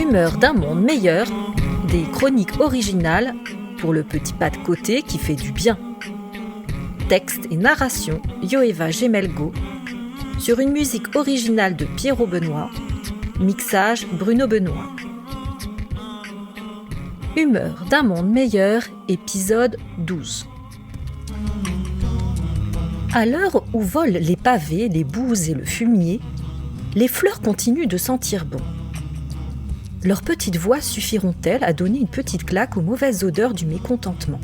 Humeur d'un monde meilleur, des chroniques originales pour le petit pas de côté qui fait du bien. Texte et narration Yoeva Gemelgo, sur une musique originale de Pierrot Benoît, mixage Bruno Benoît. Humeur d'un monde meilleur, épisode 12. À l'heure où volent les pavés, les boues et le fumier, les fleurs continuent de sentir bon. Leurs petites voix suffiront-elles à donner une petite claque aux mauvaises odeurs du mécontentement?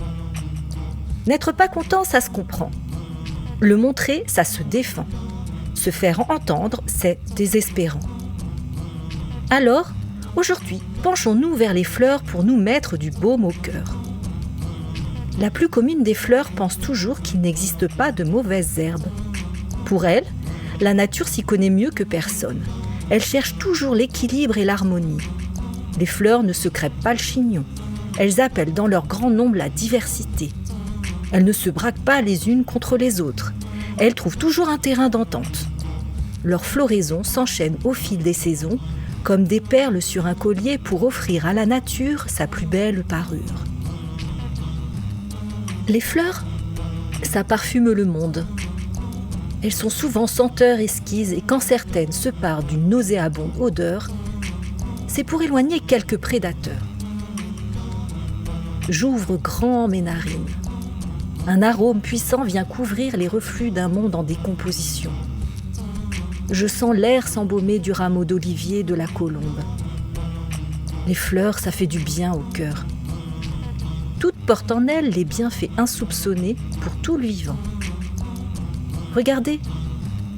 N'être pas content, ça se comprend. Le montrer, ça se défend. Se faire entendre, c'est désespérant. Alors, aujourd'hui, penchons-nous vers les fleurs pour nous mettre du baume au cœur. La plus commune des fleurs pense toujours qu'il n'existe pas de mauvaises herbes. Pour elle, la nature s'y connaît mieux que personne. Elle cherche toujours l'équilibre et l'harmonie. Les fleurs ne se crêpent pas le chignon. Elles appellent dans leur grand nombre la diversité. Elles ne se braquent pas les unes contre les autres. Elles trouvent toujours un terrain d'entente. Leurs floraisons s'enchaînent au fil des saisons, comme des perles sur un collier pour offrir à la nature sa plus belle parure. Les fleurs, ça parfume le monde. Elles sont souvent senteurs exquises et quand certaines se parent d'une nauséabonde odeur, c'est pour éloigner quelques prédateurs. J'ouvre grand mes narines. Un arôme puissant vient couvrir les reflux d'un monde en décomposition. Je sens l'air s'embaumer du rameau d'olivier de la colombe. Les fleurs, ça fait du bien au cœur. Toutes portent en elles les bienfaits insoupçonnés pour tout le vivant. Regardez,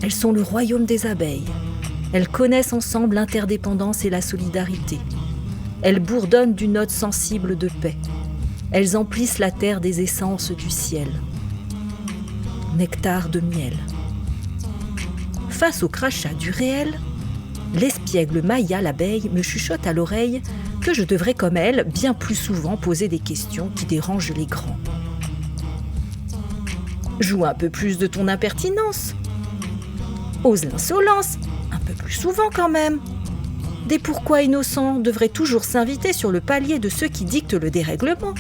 elles sont le royaume des abeilles. Elles connaissent ensemble l'interdépendance et la solidarité. Elles bourdonnent d'une note sensible de paix. Elles emplissent la terre des essences du ciel. Nectar de miel. Face au crachat du réel, l'espiègle Maya, l'abeille, me chuchote à l'oreille que je devrais, comme elle, bien plus souvent poser des questions qui dérangent les grands. Joue un peu plus de ton impertinence. Ose l'insolence, un peu plus souvent quand même. Des pourquoi innocents devraient toujours s'inviter sur le palier de ceux qui dictent le dérèglement.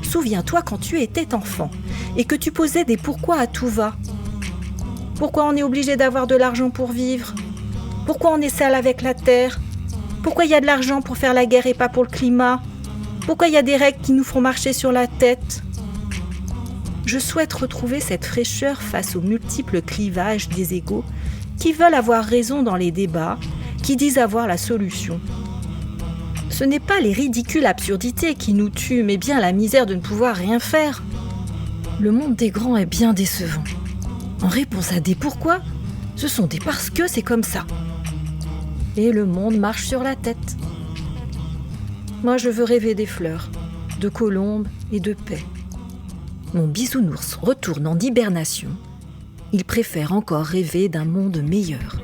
Souviens-toi quand tu étais enfant et que tu posais des pourquoi à tout va. Pourquoi on est obligé d'avoir de l'argent pour vivre? Pourquoi on est sale avec la terre? Pourquoi il y a de l'argent pour faire la guerre et pas pour le climat? Pourquoi il y a des règles qui nous font marcher sur la tête? Je souhaite retrouver cette fraîcheur face aux multiples clivages des égos qui veulent avoir raison dans les débats, qui disent avoir la solution. Ce n'est pas les ridicules absurdités qui nous tuent, mais bien la misère de ne pouvoir rien faire. Le monde des grands est bien décevant. En réponse à des pourquoi, ce sont des parce que c'est comme ça. Et le monde marche sur la tête. Moi, je veux rêver des fleurs, de colombes et de paix. Mon bisounours retourne en hibernation. Il préfère encore rêver d'un monde meilleur.